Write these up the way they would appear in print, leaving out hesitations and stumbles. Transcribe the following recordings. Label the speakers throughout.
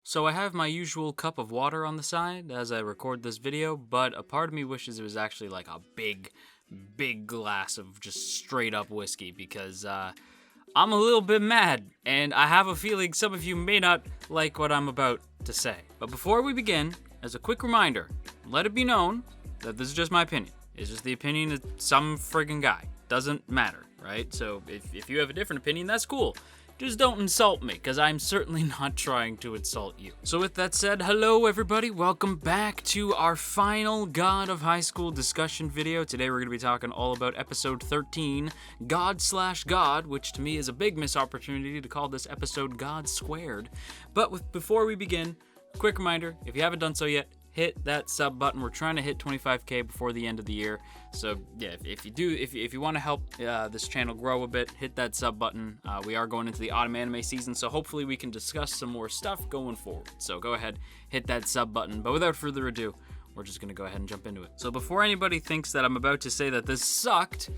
Speaker 1: So I have my usual cup of water on the side as I record this video, but a part of me wishes it was actually like a big glass of just straight up whiskey because I'm a little bit mad and I have a feeling some of you may not like what I'm about to say. But before we begin, as a quick reminder, let it be known that this is just my opinion. It's just the opinion of some friggin' guy. Doesn't matter, right? So if you have a different opinion, that's cool. Just don't insult me, because I'm certainly not trying to insult you. So with that said, hello everybody, welcome back to our final God of High School discussion video. Today we're going to be talking all about episode 13, God/God, which to me is a big missed opportunity to call this episode God Squared. But before we begin, quick reminder, if you haven't done so yet, hit that sub button. We're trying to hit 25k before the end of the year. So yeah, if you want to help this channel grow a bit, hit that sub button. We are going into the autumn anime season, so hopefully we can discuss some more stuff going forward. So go ahead, hit that sub button. But without further ado, we're just gonna go ahead and jump into it. So before anybody thinks that I'm about to say that this sucked,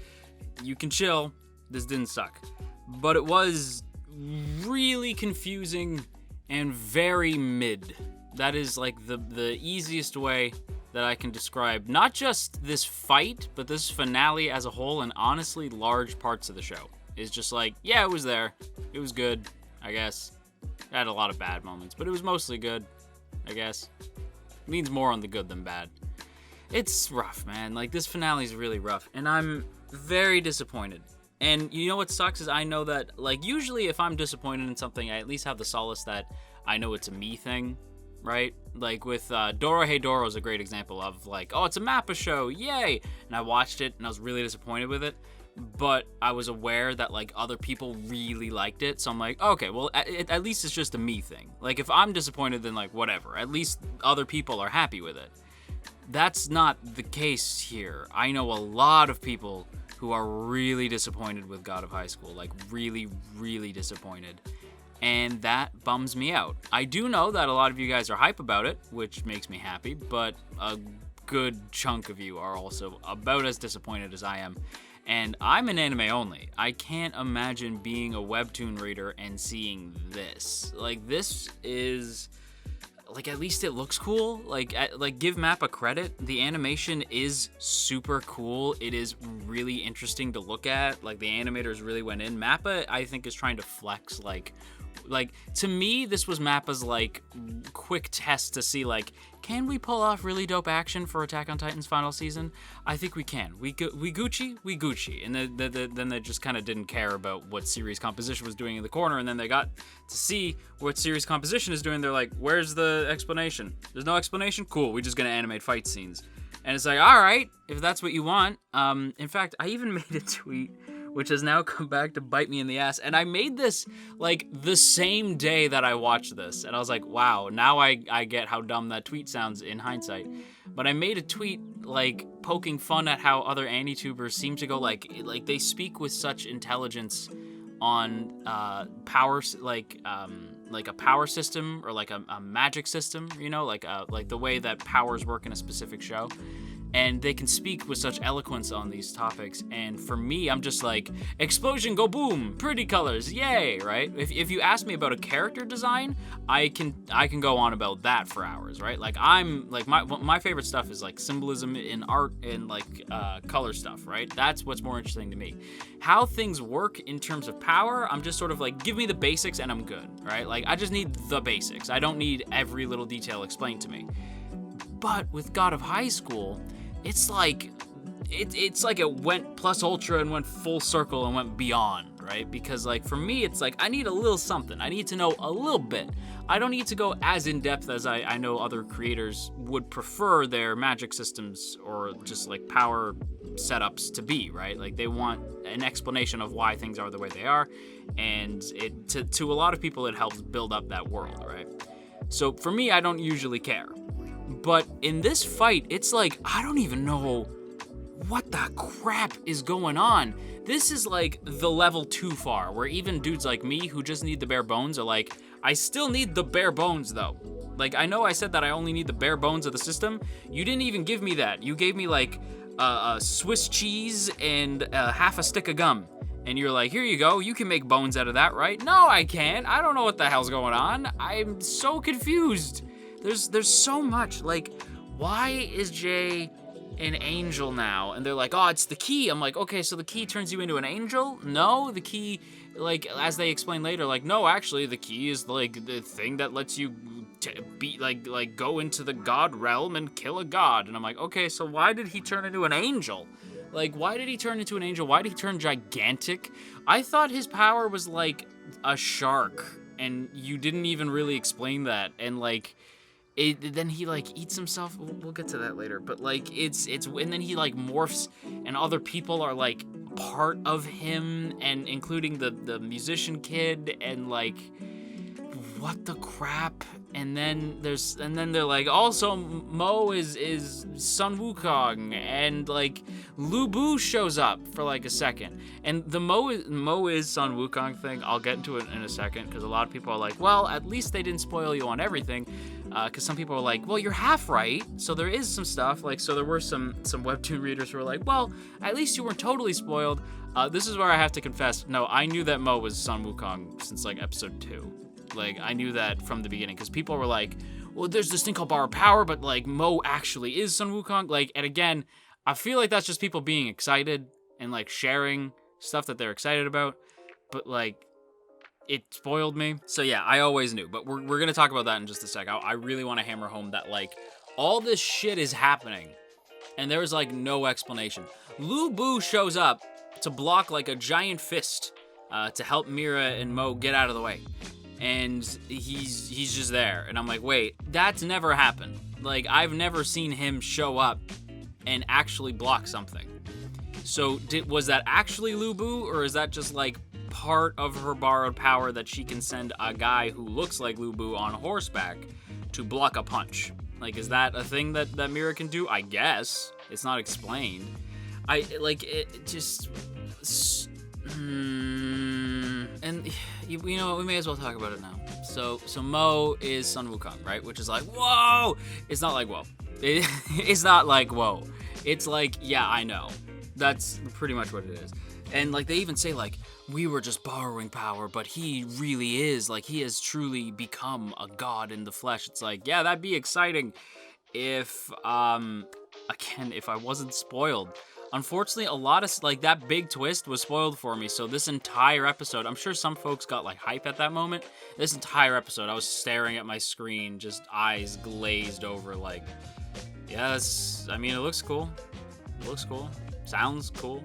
Speaker 1: you can chill. This didn't suck, but it was really confusing and very mid. That is like the easiest way that I can describe not just this fight, but this finale as a whole, and honestly large parts of the show. Is just like, yeah, it was there. It was good, I guess. It had a lot of bad moments, but it was mostly good, I guess. Leans more on the good than bad. It's rough, man. Like, this finale is really rough, and I'm very disappointed. And you know what sucks is I know that, like, usually if I'm disappointed in something, I at least have the solace that I know it's a me thing. Right? Like with Doro Hey Doro is a great example of like, oh, it's a MAPPA show, yay! And I watched it and I was really disappointed with it, but I was aware that like other people really liked it, so I'm like, okay, well, at least it's just a me thing. Like if I'm disappointed, then like whatever, at least other people are happy with it. That's not the case here. I know a lot of people who are really disappointed with God of High School, like really disappointed. And that bums me out. I do know that a lot of you guys are hype about it, which makes me happy, but a good chunk of you are also about as disappointed as I am. And I'm an anime only. I can't imagine being a webtoon reader and seeing this. Like, this is... like, at least it looks cool. Like give MAPPA credit. The animation is super cool. It is really interesting to look at. Like, the animators really went in. MAPPA, I think, is trying to flex, like, to me, this was MAPPA's, like, quick test to see, like, can we pull off really dope action for Attack on Titan's final season? I think we can. We Gucci. And then they just kind of didn't care about what series composition was doing in the corner, and then they got to see what series composition is doing. They're like, where's the explanation? There's no explanation? Cool, we're just gonna animate fight scenes. And it's like, all right, if that's what you want. In fact, I even made a tweet which has now come back to bite me in the ass. And I made this, like, the same day that I watched this. And I was like, wow, now I get how dumb that tweet sounds in hindsight. But I made a tweet, like, poking fun at how other Anitubers seem to go, like they speak with such intelligence on power, like a power system or like a magic system, you know, like the way that powers work in a specific show. And they can speak with such eloquence on these topics. And for me, I'm just like, explosion, go boom, pretty colors, yay, right? If you ask me about a character design, I can go on about that for hours, right? Like my favorite stuff is like symbolism in art and like color stuff, right? That's what's more interesting to me. How things work in terms of power, I'm just sort of like, give me the basics and I'm good, right? Like, I just need the basics. I don't need every little detail explained to me. But with God of High School, it's like it went plus ultra and went full circle and went beyond, right? Because like for me, it's like I need a little something. I need to know a little bit. I don't need to go as in depth as I know other creators would prefer their magic systems or just like power setups to be, right? Like they want an explanation of why things are the way they are, and it to a lot of people it helps build up that world, right? So for me, I don't usually care. But in this fight, it's like, I don't even know what the crap is going on. This is like the level too far, where even dudes like me who just need the bare bones are like, I still need the bare bones though. Like, I know I said that I only need the bare bones of the system. You didn't even give me that. You gave me like a Swiss cheese and half a stick of gum. And you're like, here you go, you can make bones out of that, right? No, I can't. I don't know what the hell's going on. I'm so confused. There's so much. Like, why is Jay an angel now? And they're like, oh, it's the key. I'm like, okay, so the key turns you into an angel? No, the key, like, as they explain later, like, no, actually, the key is, like, the thing that lets you be, like, go into the god realm and kill a god. And I'm like, okay, so why did he turn into an angel? Like, why did he turn into an angel? Why did he turn gigantic? I thought his power was, like, a shark, and you didn't even really explain that. And, like, then he, like, eats himself. We'll get to that later. But, like, and then he, like, morphs, and other people are, like, part of him, and including the musician kid, and, like, what the crap? And then they're like, also Mo is Sun Wukong, and like Lu Bu shows up for like a second. And the Mo is Sun Wukong thing, I'll get into it in a second, because a lot of people are like, well, at least they didn't spoil you on everything, because some people are like, well, you're half right, so there is some stuff, like, so there were some webtoon readers who were like, well, at least you weren't totally spoiled. This is where I have to confess, no, I knew that Mo was Sun Wukong since like episode 2. Like, I knew that from the beginning, because people were like, well, there's this thing called Borrowed Power, but, like, Mo actually is Sun Wukong. Like, and again, I feel like that's just people being excited and, like, sharing stuff that they're excited about. But, like, it spoiled me. So, yeah, I always knew. But we're going to talk about that in just a sec. I really want to hammer home that, like, all this shit is happening, and there's, like, no explanation. Lu Bu shows up to block, like, a giant fist to help Mira and Mo get out of the way. And he's just there. And I'm like, wait, that's never happened. Like, I've never seen him show up and actually block something. So was that actually Lu Bu, or is that just, like, part of her borrowed power that she can send a guy who looks like Lu Bu on horseback to block a punch? Like, is that a thing that Mira can do? I guess. It's not explained. It just... And, you know, we may as well talk about it now. So Mo is Sun Wukong, right? Which is like, whoa! It's not like, whoa. It's not like, whoa. It's like, yeah, I know. That's pretty much what it is. And, like, they even say, like, we were just borrowing power, but he really is, like, he has truly become a god in the flesh. It's like, yeah, that'd be exciting if, again, if I wasn't spoiled. Unfortunately, a lot of, like, that big twist was spoiled for me, so this entire episode, I'm sure some folks got, like, hype at that moment. This entire episode, I was staring at my screen, just eyes glazed over, like, yes, I mean, it looks cool. It looks cool. Sounds cool.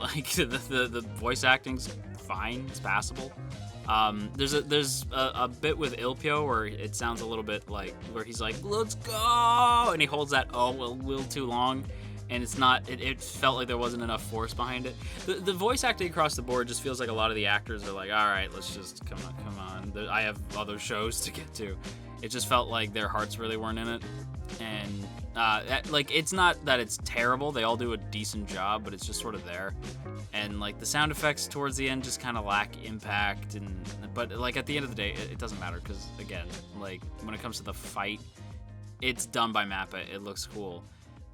Speaker 1: Like, the voice acting's fine. It's passable. There's a bit with Ilpyo where it sounds a little bit like, where he's like, let's go! And he holds that a little too long. And it's not, it felt like there wasn't enough force behind it. The voice acting across the board just feels like a lot of the actors are like, all right, let's just, come on. I have other shows to get to. It just felt like their hearts really weren't in it. And, like, it's not that it's terrible. They all do a decent job, but it's just sort of there. And, like, the sound effects towards the end just kind of lack impact. But, like, at the end of the day, it doesn't matter. Because, again, like, when it comes to the fight, it's done by MAPPA. It looks cool.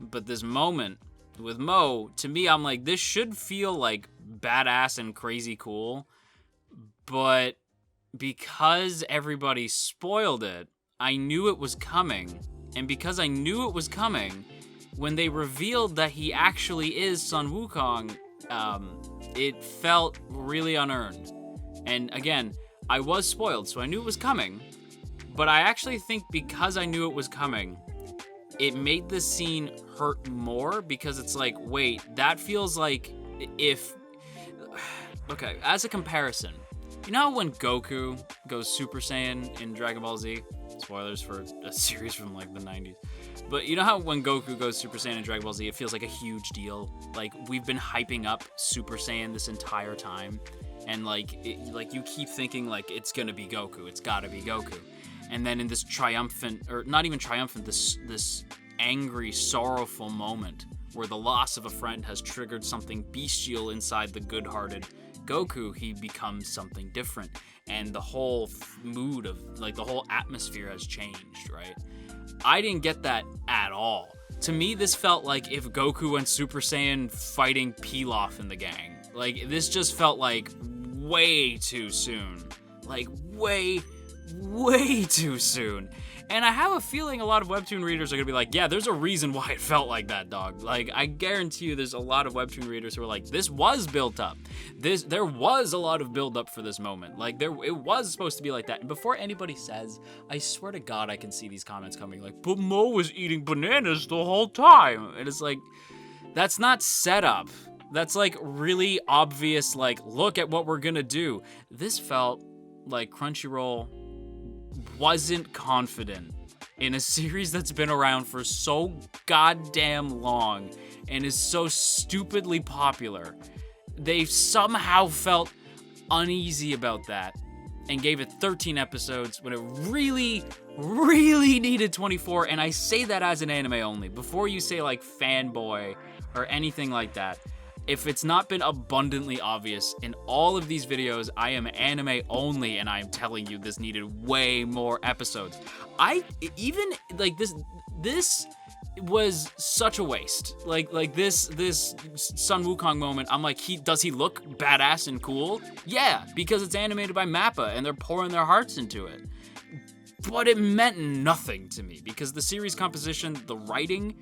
Speaker 1: But this moment with Mo, to me, I'm like, this should feel like badass and crazy cool. But because everybody spoiled it, I knew it was coming. And because I knew it was coming, when they revealed that he actually is Sun Wukong, it felt really unearned. And again, I was spoiled, so I knew it was coming. But I actually think because I knew it was coming, it made this scene hurt more, because it's like, wait, that feels like if... Okay, as a comparison, you know when Goku goes Super Saiyan in Dragon Ball Z? Spoilers for a series from, like, the 90s. But you know how when Goku goes Super Saiyan in Dragon Ball Z, it feels like a huge deal? Like, we've been hyping up Super Saiyan this entire time. And, like, you keep thinking, like, it's gonna be Goku. It's gotta be Goku. And then in this triumphant, or not even triumphant, this angry, sorrowful moment where the loss of a friend has triggered something bestial inside the good-hearted Goku, he becomes something different. And the whole mood of, like, the whole atmosphere has changed, right? I didn't get that at all. To me, this felt like if Goku went Super Saiyan fighting Pilaf in the gang. Like, this just felt like way too soon. Like, way too soon. And I have a feeling a lot of Webtoon readers are gonna be like, yeah, there's a reason why it felt like that, dog. Like, I guarantee you there's a lot of Webtoon readers who are like, this was built up. There was a lot of build up for this moment. Like, it was supposed to be like that. And before anybody says, I swear to God, I can see these comments coming like, but Mo was eating bananas the whole time. And it's like, that's not setup. That's like really obvious, like, look at what we're gonna do. This felt like Crunchyroll wasn't confident in a series that's been around for so goddamn long and is so stupidly popular. They somehow felt uneasy about that and gave it 13 episodes when it really needed 24. And I say that as an anime only. Before you say like fanboy or anything like that, if it's not been abundantly obvious in all of these videos, I am anime only, and I'm telling you this needed way more episodes. This was such a waste. Like this Sun Wukong moment, I'm like, does he look badass and cool? Yeah, because it's animated by MAPPA and they're pouring their hearts into it. But it meant nothing to me because the series composition, the writing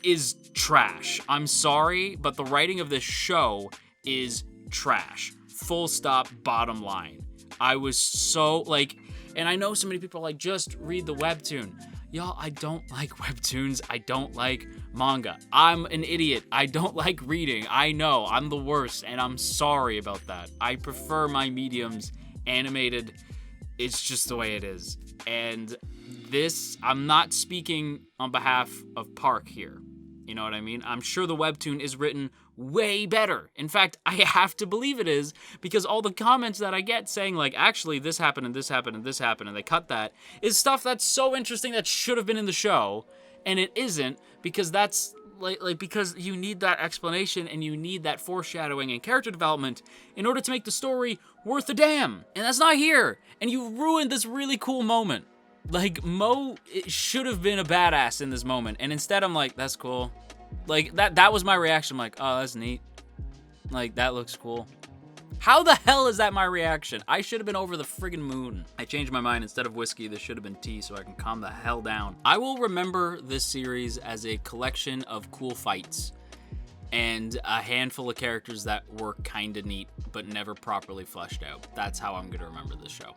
Speaker 1: is trash. I'm sorry, but the writing of this show is trash. Full stop, bottom line. I was so like, and I know so many people are like, just read the webtoon. Y'all, I don't like webtoons. I don't like manga. I'm an idiot. I don't like reading. I know, I'm the worst, and I'm sorry about that. I prefer my mediums animated. It's just the way it is. And this, I'm not speaking on behalf of Park here. You know what I mean? I'm sure the webtoon is written way better. In fact, I have to believe it is, because all the comments that I get saying like, actually this happened and this happened and this happened and they cut that, is stuff that's so interesting that should have been in the show, and it isn't, because that's because you need that explanation and you need that foreshadowing and character development in order to make the story worth a damn. And that's not here. And you ruined this really cool moment. Like, Mo should have been a badass in this moment, and instead I'm like, that's cool. Like, that was my reaction. I'm like, oh, that's neat. Like, that looks cool. How the hell is that my reaction? I should have been over the friggin' moon. I changed my mind. Instead of whiskey, this should have been tea so I can calm the hell down. I will remember this series as a collection of cool fights and a handful of characters that were kinda neat but never properly fleshed out. That's how I'm gonna remember this show.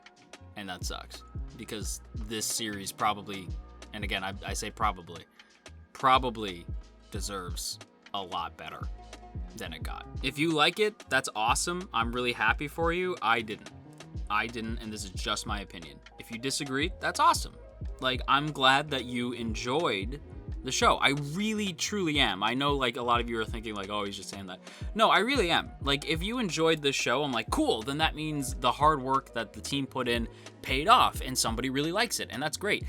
Speaker 1: And that sucks, because this series probably, and again, I say probably deserves a lot better than it got. If you like it, that's awesome. I'm really happy for you. I didn't, and this is just my opinion. If you disagree, that's awesome. Like, I'm glad that you enjoyed the show. I really, truly am. I know, like, a lot of you are thinking, like, oh, he's just saying that. No, I really am. Like, if you enjoyed this show, I'm like, cool, then that means the hard work that the team put in paid off, and somebody really likes it, and that's great.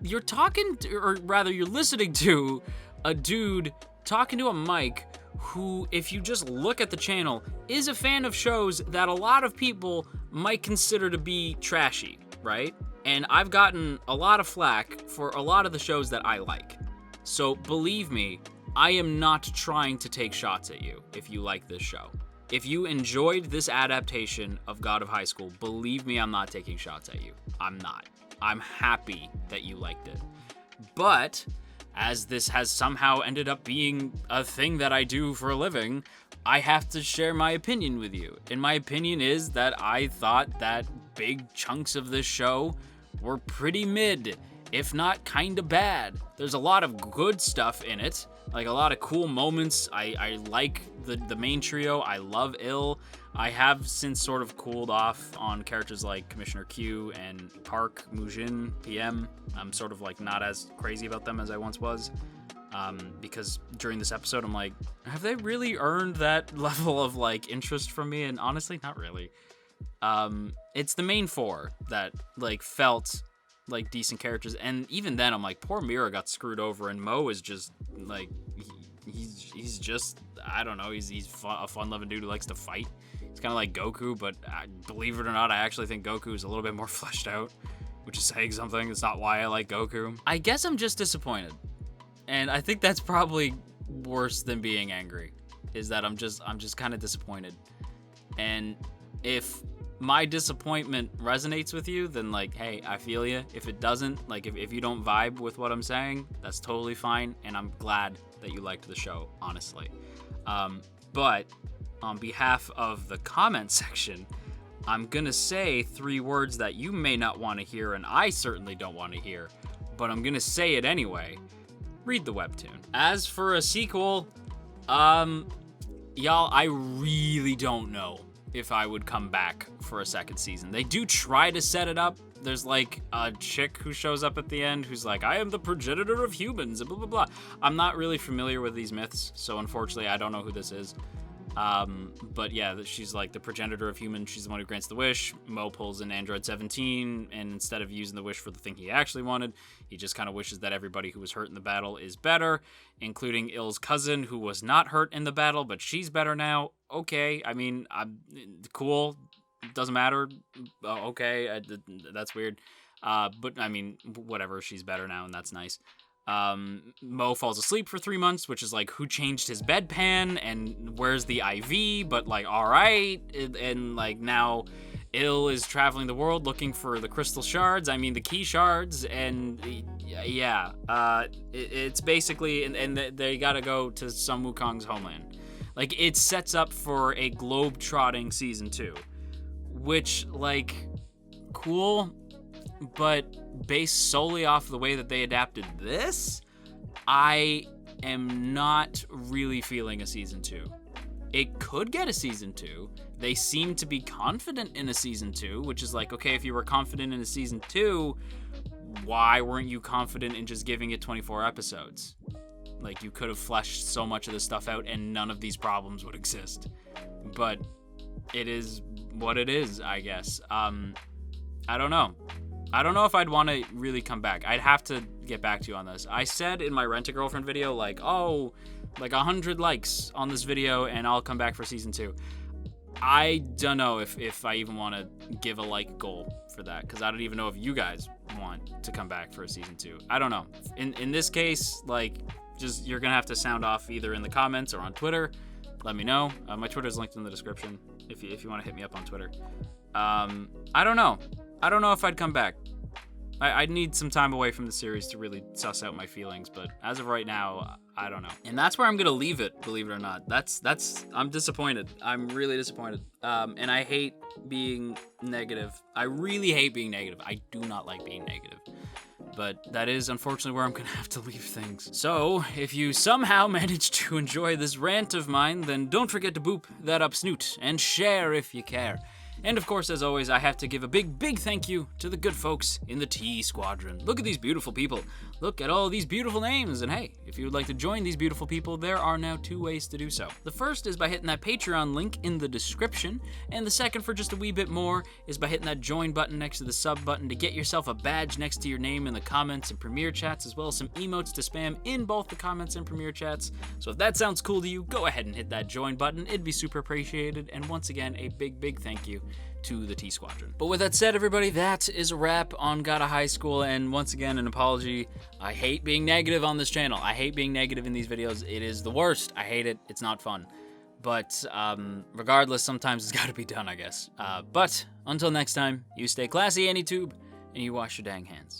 Speaker 1: You're talking to, or rather, you're listening to a dude talking to a mic who, if you just look at the channel, is a fan of shows that a lot of people might consider to be trashy, right? And I've gotten a lot of flack for a lot of the shows that I like. So believe me, I am not trying to take shots at you if you like this show. If you enjoyed this adaptation of God of High School, believe me, I'm not taking shots at you. I'm not. I'm happy that you liked it. But as this has somehow ended up being a thing that I do for a living, I have to share my opinion with you. And my opinion is that I thought that big chunks of this show were pretty mid, if not kinda bad. There's a lot of good stuff in it, like a lot of cool moments. I like the main trio. I love Il. I have since sort of cooled off on characters like Commissioner Q and Park, Mujin, PM. I'm sort of like not as crazy about them as I once was, because during this episode I'm like, have they really earned that level of like interest from me? And honestly, not really. It's the main four that like felt like decent characters, and even then I'm like, poor Mira got screwed over, and Mo is just like, he's just, I don't know, he's a fun-loving dude who likes to fight. It's kind of like Goku, but believe it or not, I actually think Goku is a little bit more fleshed out, which is saying something. It's not why I like Goku. I guess I'm just disappointed, and I think that's probably worse than being angry, is that I'm just kind of disappointed. And if my disappointment resonates with you, then like, hey, I feel you. If it doesn't, like if you don't vibe with what I'm saying, that's totally fine. And I'm glad that you liked the show, honestly. But on behalf of the comment section, I'm gonna say 3 words that you may not want to hear, and I certainly don't want to hear, but I'm gonna say it anyway. Read the webtoon. As for a sequel, y'all, I really don't know if I would come back for a second season. They do try to set it up. There's like a chick who shows up at the end who's like, I am the progenitor of humans, and blah, blah, blah. I'm not really familiar with these myths, so unfortunately I don't know who this is. But yeah, she's like the progenitor of humans. She's the one who grants the wish. Mo pulls in Android 17, and instead of using the wish for the thing he actually wanted, he just kind of wishes that everybody who was hurt in the battle is better, including Ill's cousin, who was not hurt in the battle, but she's better now. Okay, I mean, I'm cool. Doesn't matter. Okay, that's weird. But I mean, whatever. She's better now, and that's nice. Mo falls asleep for 3 months, which is like, who changed his bedpan and where's the IV? But like, all right, and like now Ill is traveling the world looking for the crystal shards. I mean, the key shards, and yeah, it's basically, and they gotta go to Sun Wukong's homeland. Like, it sets up for a globe-trotting season 2, which, like, cool, but based solely off the way that they adapted this, I am not really feeling a season 2. It could get a season 2. They seem to be confident in a season 2, which is like, okay, if you were confident in a season 2, why weren't you confident in just giving it 24 episodes? Like, you could have fleshed so much of this stuff out and none of these problems would exist. But it is what it is, I guess. I don't know. I don't know if I'd want to really come back. I'd have to get back to you on this. I said in my Rent-A-Girlfriend video, like, oh, like 100 likes on this video and I'll come back for season 2. I don't know if I even want to give a like goal for that, because I don't even know if you guys want to come back for a season 2. I don't know. In this case, like, just you're gonna have to sound off either in the comments or on Twitter. Let me know. My Twitter is linked in the description if you want to hit me up on Twitter. I don't know. I don't know if I'd come back. I'd need some time away from the series to really suss out my feelings, but as of right now, I don't know. And that's where I'm gonna leave it, believe it or not. I'm disappointed. I'm really disappointed. And I hate being negative. I really hate being negative. I do not like being negative. But that is unfortunately where I'm gonna have to leave things. So, if you somehow managed to enjoy this rant of mine, then don't forget to boop that up snoot and share if you care. And of course, as always, I have to give a big thank you to the good folks in the T Squadron. Look at these beautiful people. Look at all these beautiful names. And hey, if you would like to join these beautiful people, there are now 2 ways to do so. The first is by hitting that Patreon link in the description. And the second, for just a wee bit more, is by hitting that join button next to the sub button to get yourself a badge next to your name in the comments and premiere chats, as well as some emotes to spam in both the comments and premiere chats. So if that sounds cool to you, go ahead and hit that join button. It'd be super appreciated. And once again, a big thank you to the T Squadron. But with that said, everybody, that is a wrap on Gotta High School, and once again, an apology. I hate being negative on this channel. I hate being negative in these videos. It is the worst. I hate it. It's not fun. But regardless, sometimes it's gotta be done, I guess. But until next time, you stay classy, AnyTube, and you wash your dang hands.